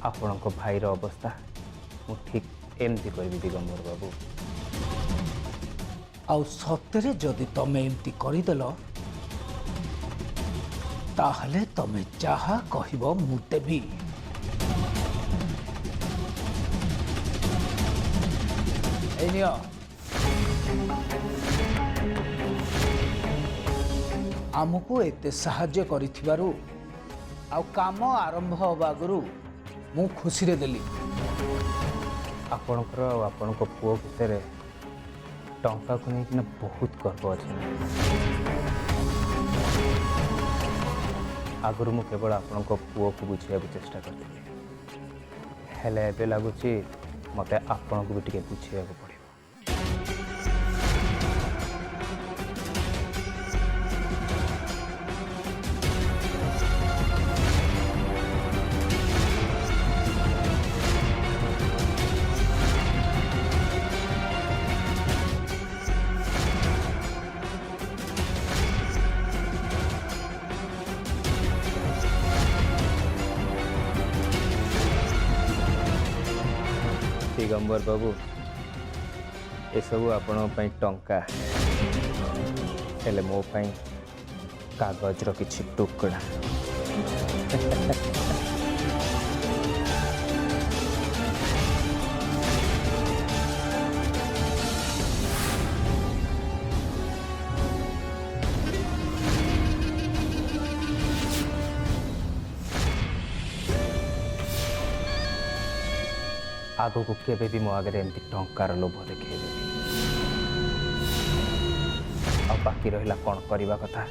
आपण भाईर अवस्था मु ठीक एमती करी दिगंबर बाबू। आउ सत्य जदि तमें एमती करदेल ताहले तमें जहा कहब मु देबी। आमको एते साहाଯ୍य करिथिबारु आउ काम आरंभ हवा आगु मु खुशी रे देली। आपणकर आपण पुओ भितर टंका को लेकिन बहुत गर्व अच्छे। आगुरी मु केवल आपण पुओ को बुझाइबा चेष्टा करती लगुच मत आपण को भी टे बुझाइबा पड़ो। दिगंबर बाबू ये सब आपण टंका हेले मो कागज रो किछि टुकड़ा। आगो को केबे भी मो आगे एमती टंकार लोभ देखे आ बाकी रहिला कौन करवा कथा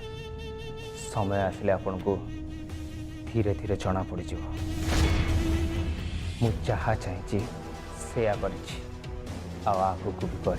समय आसिले आपण को धीरे धीरे जना पड़ जाव। मु जहा चाहिए से आगो को भी कर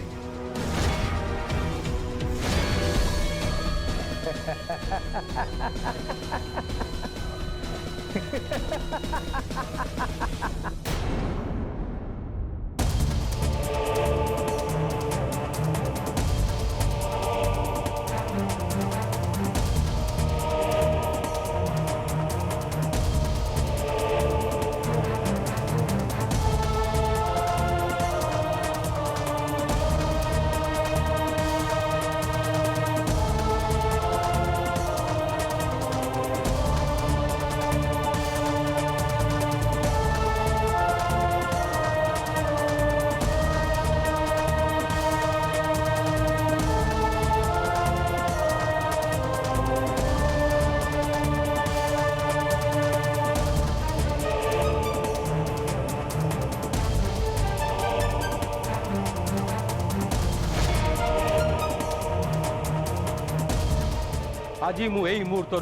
आज मु यही मुहूर्त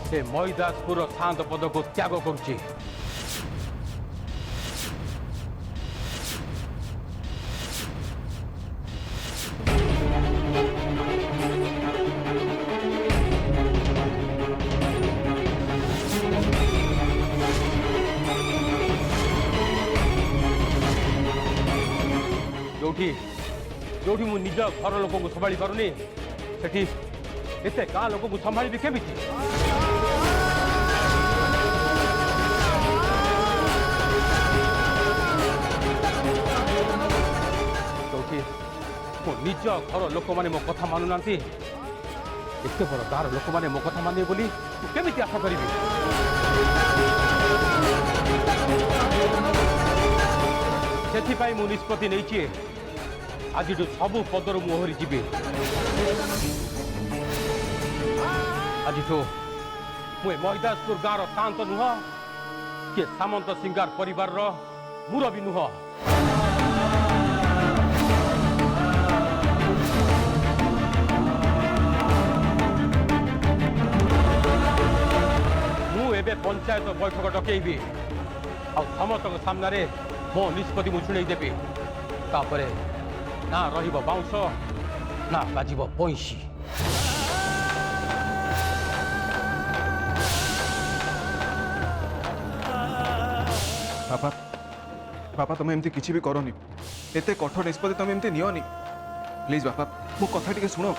से मईदासपुर शांत पद को त्याग करुच्ची। जो मु निज घर लोक को संभाली पारुनी सेठी एते गाँ लोक को संभाली केमी मो निज घर लोक मैंने मो कथा मानु ना एत बड़ गाँव लोक मैंने मो कथा माने बोली केमी आशा करी से मु निष्पत्ति नहीं आज सबू पदर मुहरी जी आज मुझे मईदासपुर गाँव शांत नुह कि सामंत सिंगार परिवार मुरबी नुह। मुझे पंचायत बैठक डकैबी आ समस्त सामने मो निष्पत्ति मुझे शुणी देवी तापर ना रहिबो बाउंस ना बाजिबो पैंसी। बापा बापा तुम एमती किसी भी करनी एते कठोर निष्पत्ति तुम एमती नियोनी प्लीज बापा मो कथा टिके सुनो।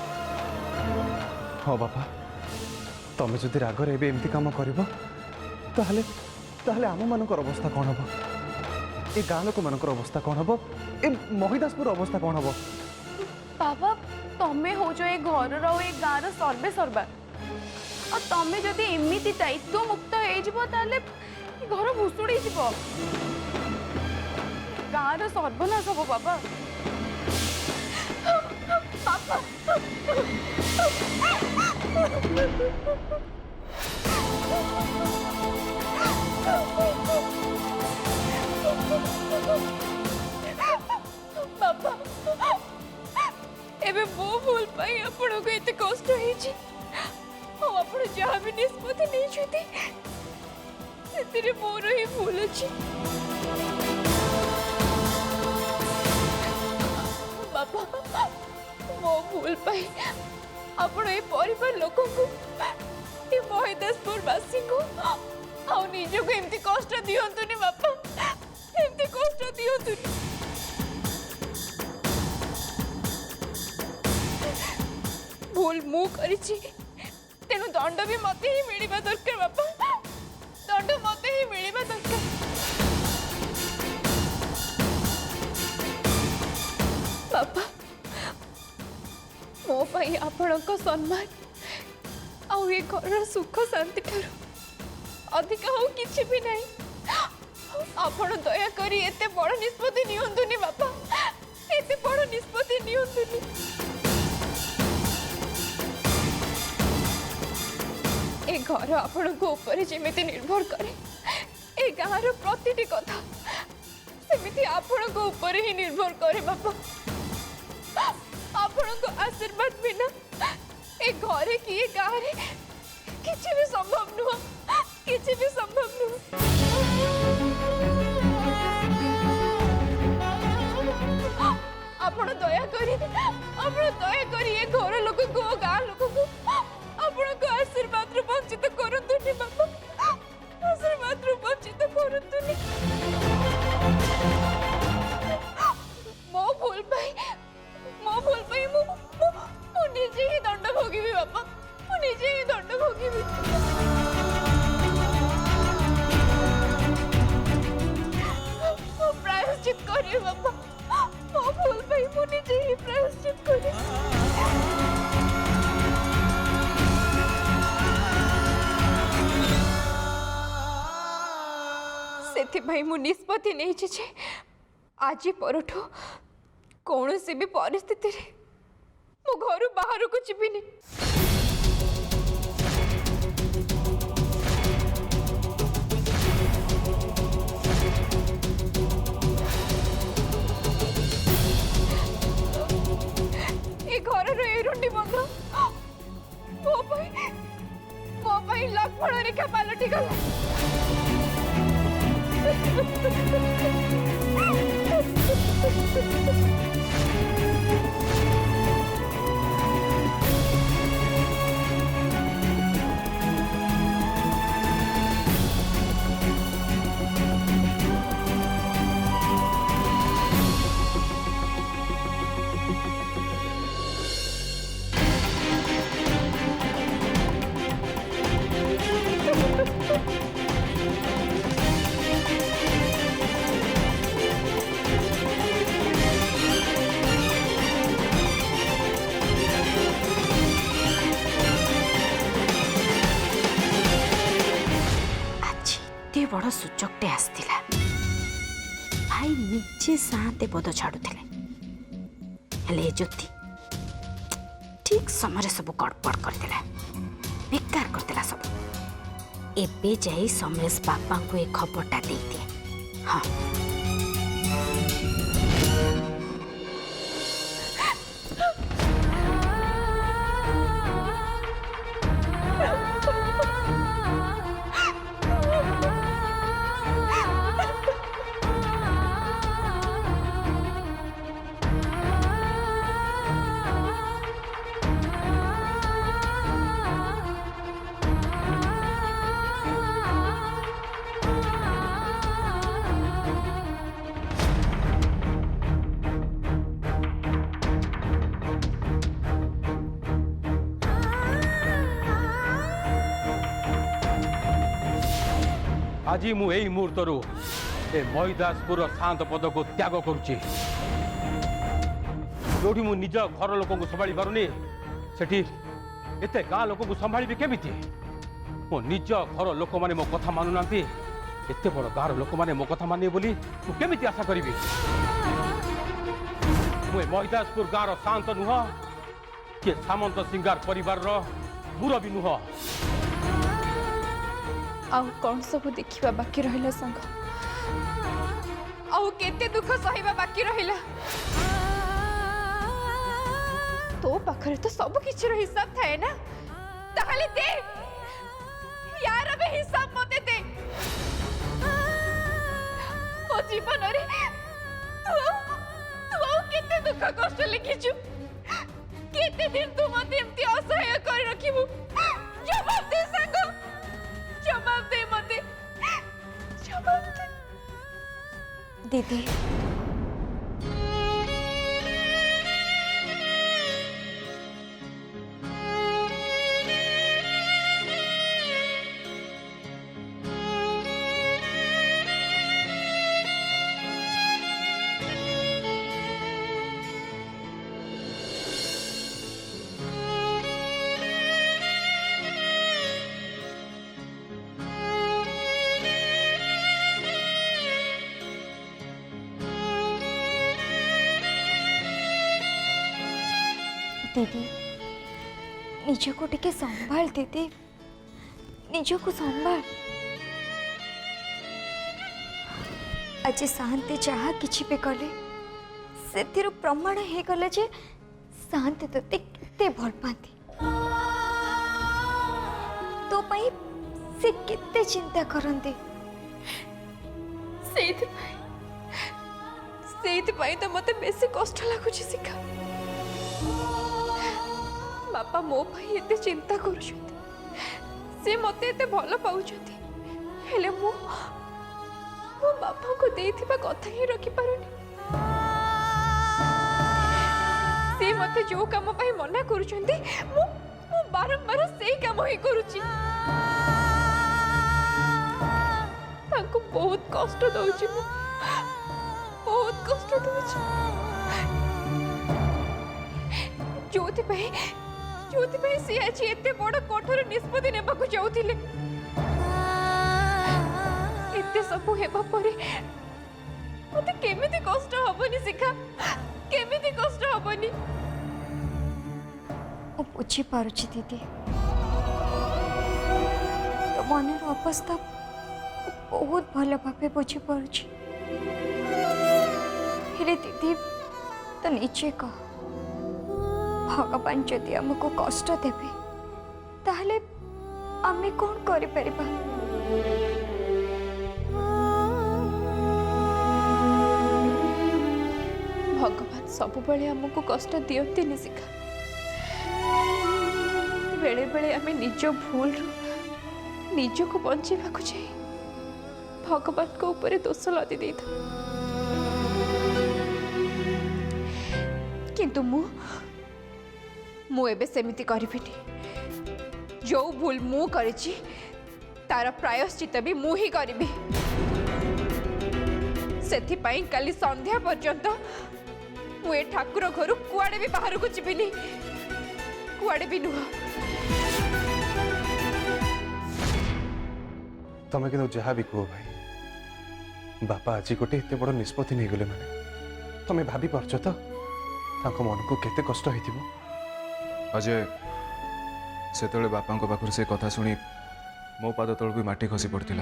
हाँ बापा तुम जदि रागर एमती काम कर ताहले आम मानकर अवस्था कौन हम ए गाँ लोक मानकर अवस्था कौन हम ए महिदासपुर अवस्था कौन हम बाबा तमें हो जो ए घर ए गाँव सर्वे सर्वा और तमें जदि एमती दायित्व मुक्त हो घर भुशुड़ी गाँव सर्वनाश हम बाबा बाबा एबे मो भूल पाई आपण को एते कष्ट होईची ओ आपण जहा भी निष्पत्ति नहीं छथि सेतिरे मोर ही भूल अछि बाबा मो भूल पाई आपण ए परिवार लोक को ए महिदासपुर वासी को आ निज को एमती कष्ट दियंतुनी बापा एमती कष्ट दियंतुनी भूल मु करिछि तेनु दंड भी मते ही मिलिबा दरकार बापा दंड मते ही मिलिबा दरकार बापा मो पाई आपणक सम्मान आउ ये घर सुख शांति ठारू अधिक हो किछि भी नहीं आपण दया करी एते बड़ निष्पत्ति नियंतुनी बापा एते बड़ निष्पत्ति नियंतुनी ए घर आपण को ऊपर जेमिति निर्भर करे ए गाँव प्रतिटी कथा सेमिति आपण को ऊपर ही निर्भर करे बापा आपण को आशीर्वाद बिना ए घरे कि ए गाँव रे किछि भी संभव नुह किछि भी संभव नुह आपण दया करी ए घर लोक को गाँ लोक को आपण को आशीर्वाद रू वंचित करंतुनी बापा आशीर्वाद रू वंचित करंतुनी मो भूल पाई मो निजे ही दंड भोगिबी बापा मो निजे ही दंड भोगिबी मो प्रायश्चित करी बापा मो भूल पाई मो निजे ही प्रायश्चित करी से मु निष्पत्ति नहीं जे आज परठू कौन से भी परिस्थिति रे मु घर बाहर को जीविनी ए घर एरुंडी बंध मो पाई लक्ष्मण रेखा पलटि गला बड़ सूचकटे आसला भाई निजे साते पद छाड़ुले हेले ज्योति ठीक समय सब गड़बड़ करदेला बेकार करदेला सब एबे जाई समेश बापा को ए खबरटा दे दिए हाँ आज मु एई मुहूर्तरू ए मईदासपुर शांत पद को त्याग करुच्ची जो मु निज घर लोक संभाली पारुनी सेठी एते गाँ लोक संभाली केमिति मो निज घर लोक माने मो कथा मानु नांती एते बड़ गाँर लोक माने मो कथा मानिए बोली मु केमिति आशा करिवि मु मईदासपुर गाँर शांत नुह कि सामंत सिंगार परिवार मुरबी नुह आउ कौन सब देखिबा बाकी रहिला संग आउ केते दुख सहिबा बाकी रहिला तो पाखरे तो सब किछि रो हिसाब थाए ना ताहले दे यार बे हिसाब मते दे ओ जीवन रे तू केते दुख कष्ट लिखिछु केते दिन तू मते एमती असहाय कर रखिबु जवाब दे संग जवाब दे मते जवाब दे दीदी दीदी निजको टिके संभाल दीदी निजको संभाल आज शांति जहाँ किछि भी कले से प्रमाण हो गला जे शांति तोते केते भल पाती तो पाई से केते चिंता करंती सेइथपाई तो मते बेसी कष्ट लागुछि शिखा बापा मो भाई एते चिंता करुछथि से मते एते भल पाउछथि हेले मो बापा को देथिबा कथा ही रखि पारुनी से मते जो काम पाई मना करुछथि मो बारंबार सेही काम ही करुछि ताको बहुत कष्ट दउछि मो बहुत कष्ट दउछि जोथि सी आज एते बड़ कठोर निष्पत्ति नेबाकू जाउथिले एते सब हेबा परे मते केमिति कष्ट हबनी शिखा केमिति कष्ट हबनी ओ बुझी पारुछि दीदी तो मनर अवस्था बहुत भल भावे बुझी पारुछि हेले दीदी तो निजे कह भगवान जदि आमको कष्ट देवे ताहले आमे कौन करि परिबा भगवान सब बेले हमको कष्ट दियंती नि शिखा बेले बेले आमे निज भूल रु निज को बंचेबा को जाई भगवान को ऊपर दोष लदी देता किंतु मु एबे सेमिति करिबिनी जो भूल मु करिछि तार प्रायश्चित भी मु ही करिबि सेथि पई काली संध्या पर्यंत मु ए ठाकुर घर कुआडे भी बाहर को जिबिनी कुआडे भी नुह तमें कि जहाँ भी कह भाई बापा आज गोटे एत बड़ निष्पत्ति नहीं गले माने तमें भाभी पारछ तो मन को केते कष्ट होइथिबो अजय से बापा पाखर से कथा शुणी मो पाद तल को माटी खसी पड़ता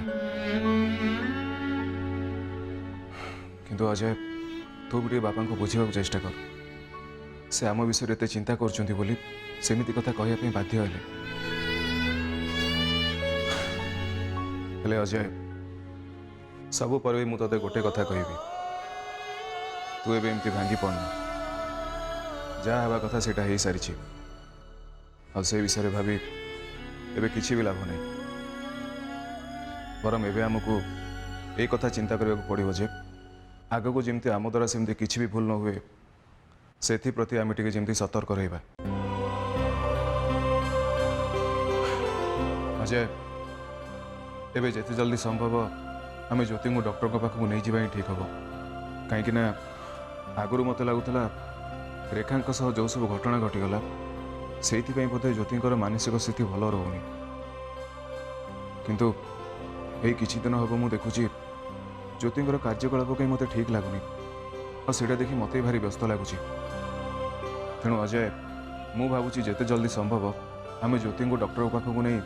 किंतु अजय तू भी बापा को बुझा चेष्टा कर से आम विषय एत चिंता करमती कथा कहवाई बाध्य हेले अजय सबु पर भी मुझे गोटे कथा कहबी तू एबे एमती भांगी पड़ना जहाँ हवा कथा सेटा हो सारी आ से विषय भाभी एबे किसी भी लाभ नहीं बरम एबे आमको ये कथा चिंता करने को पड़ो जे आग को जमती आम द्वारा सेमती किसी भी भूल न हुए से प्रति आम टे जमती सतर्क रहा अजय एबे जिते जल्दी संभव आम ज्योति को डॉक्टर पाखक नहीं जावा ही ठीक हम कहीं आगुरी मत लगुला रेखा जो सब घटना घटीगला से बोधे ज्योतिर मानसिक स्थिति भल रोनी किंतु यही किछि दिन हम मुझे देखुची ज्योतिर कार्यकलाप कहीं मत ठीक लगुनि और सीटा देखी मत भारी व्यस्त लगुच तेणु अजय मु भावुची जिते जल्दी संभव आम ज्योति को डॉक्टर पाखक नहीं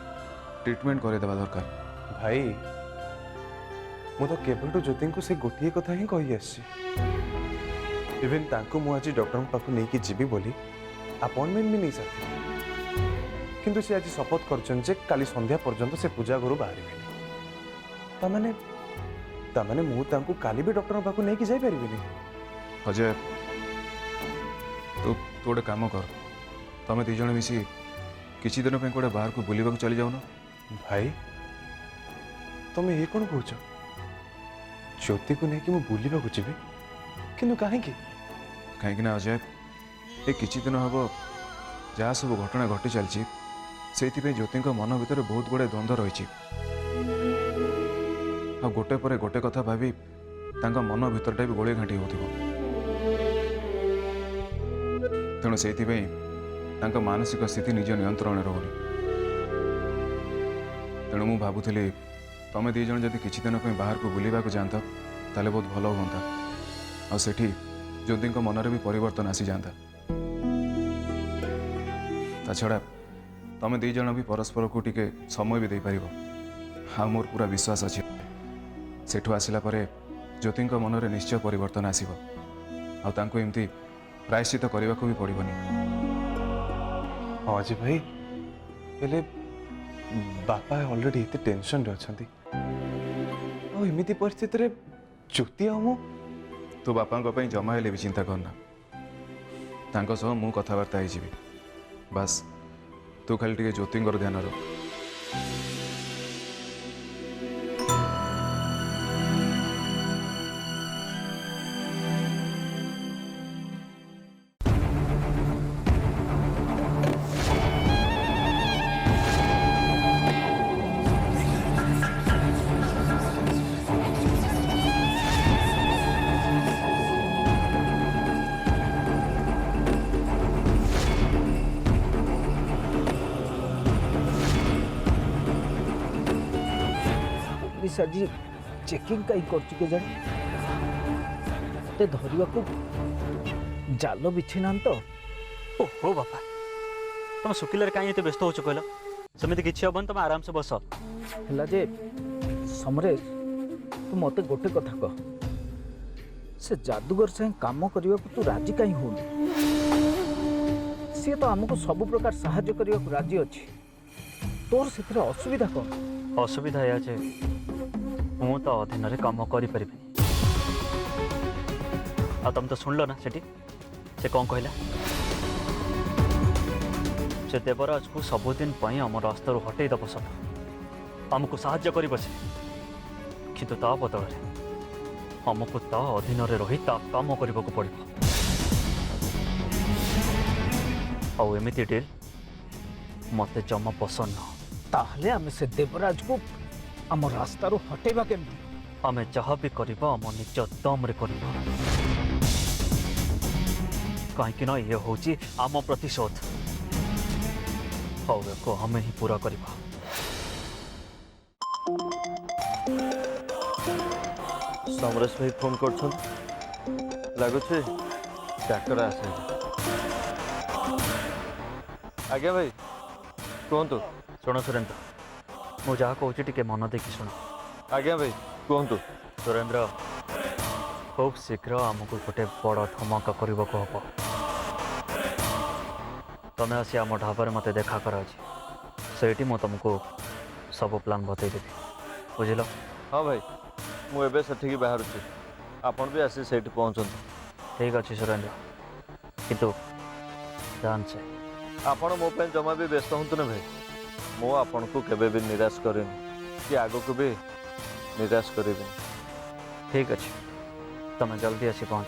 ट्रिटमेंट करदेवा दरकार भाई मु तो केवल ज्योति को से गोटे कथा ही कही इवेन तांको मु आज डॉक्टर पाख नहीं जीवी बोली अपॉइंटमेंट भी नहीं सकती किंतु से आज शपथ कर काली संध्या पर्यंत से पूजा घर बाहर तामाने मु तांको काली भी डॉक्टर पाख नहीं जाई परिबेनी अजय तू गोटे काम कर तमें दी जन मिसी किसी दिन गोटे बाहर को बुलवाक चली जाऊन भाई तुम्हें ये कौन कह ज्योति को लेकिन मुझे बुलवाक जी कि कहीं अजय ये किसी दिन हम जहाँ सब घटना घटी चलती से ज्योति मन भर बहुत गुड़े द्वंद्व रही गोटे पर गोटे कथा भाभी मन भीतरटा भी गोली घाटी हो तेणु से मानसिक स्थिति निज नियंत्रण रोनी तेणु मु भावुली तमें दी जन जब किसी दिन बाहर को बुलवाक जाता ताले बहुत भल हाँ आठी ज्योति मनरे भी परिवर्तन आसी जाता छड़ा तमें दी जन भी परस्पर को टिके समय भी दे पार हाँ मोर पूरा विश्वास अच्छे सेठू आसला ज्योति मनरे निश्चय परिवर्तन आसो आमती प्रायश्चित करने को भी पड़ोनी हाँ जी भाई हेले बापा ऑलरेडी इतने टेंशन रे अछंती आ एमिति परिस्थिति रे ज्योति आ तो बापा जमा हेले भी चिंता करना तांको सह मु कथबार्ता हो बास तू खाली टे ज्योति ध्यान रख आज चेकिंग कहीं कर धरवा को जाल बिछी ना तो ओ हो बापा तुम शुक्ल कहीं व्यस्त हो कहल सेमती किसी हेन तुम आराम से बस है जे समरेश तू मत गोटे कथा कह से जादूगर से काम करने को तू राजी कहीं हो सी तो आमको सब प्रकार साहाय्य करने को राजी अच्छी तोर से असुविधा कौन असुविधा या जे मु तो अधीन काम करें आ तुम तो सुनल ना से कौन कहला से देवराज को सबुदिन आम रास्तार हटई दब सब आमको साहाय्य कर बसे किंतु ता बदल आमको ता अधीन रही ता काम करने को पड़ो आमती डील मत जमा पसंद न ताहले आमे से देवराज को आम रास्तार हटेबा केमती आमे जहाँ भी करबा आम निज दम रे करबा कहीं ना ये हूँ आम प्रतिशोध को आमे ही पूरा करबा समरेश भाई फोन कर लगुच डाक्टर आसे आज्ञा भाई कहतु शुण सुरेंद्र मु जहाँ कहूँ टे मन देखी शुण आज्ञा भाई कहतु सुरेंद्र खूब शीघ्र आमको गोटे बड़ धमाका करने को हम तुम्हें आसी आम ढाबार मत देखा कर से मु तुमको सब प्लान बतईदेवी बुझल। हाँ भाई मुझे से बाहर आपन भी आसी से पहुँचते ठीक अच्छे सुरेंद्र किंतु ध्यान से आपण मो जमा भी व्यस्त हूँ ना भाई मु आपन को केबे भी निराश करेनि कि आगो को भी निराश करेनि। ठीक अच्छे तुम जल्दी आसी पहुँच।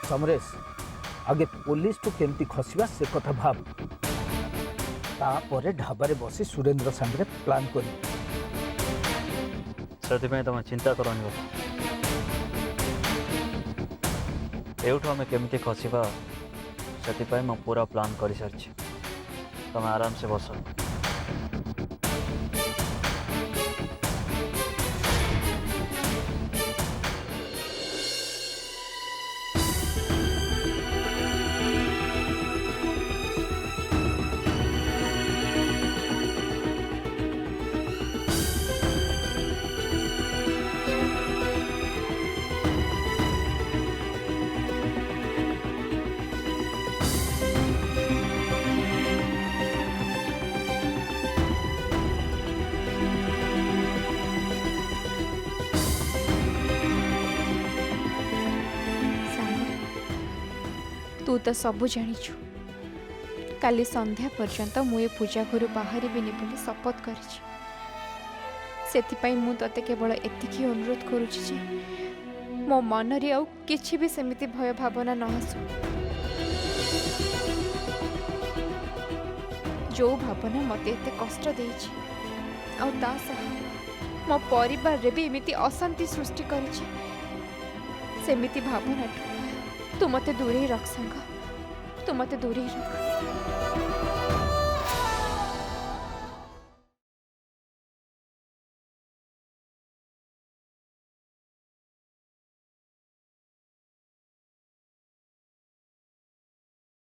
समरेश आगे पुलिस तो केमती खसवा से कथा भाव तापर ढाबारे बसी सुरेंद्र सांगे प्लान कर तुम चिंता करनी एठू आम केमी खसवा से मैं पूरा प्लान कर सारी तुम आराम से बस तू तो सबू जानिछु काली संध्या पर्यंत मुझे पूजा घर बाहर भी बोली शपथ करिछि सेथिपाई मु तते केवल एतिकी अनुरोध करुछि जे मो मन रे आउ किछि भी सेमिति भय भावना न आसु जो भावना मते एते कष्ट देछि आउ ता सह मो परिवार रे भी एमिति अशांति सृष्टि करिछि सेमिति भावना तू मते दूरे रख संग तू मते दूरे रख।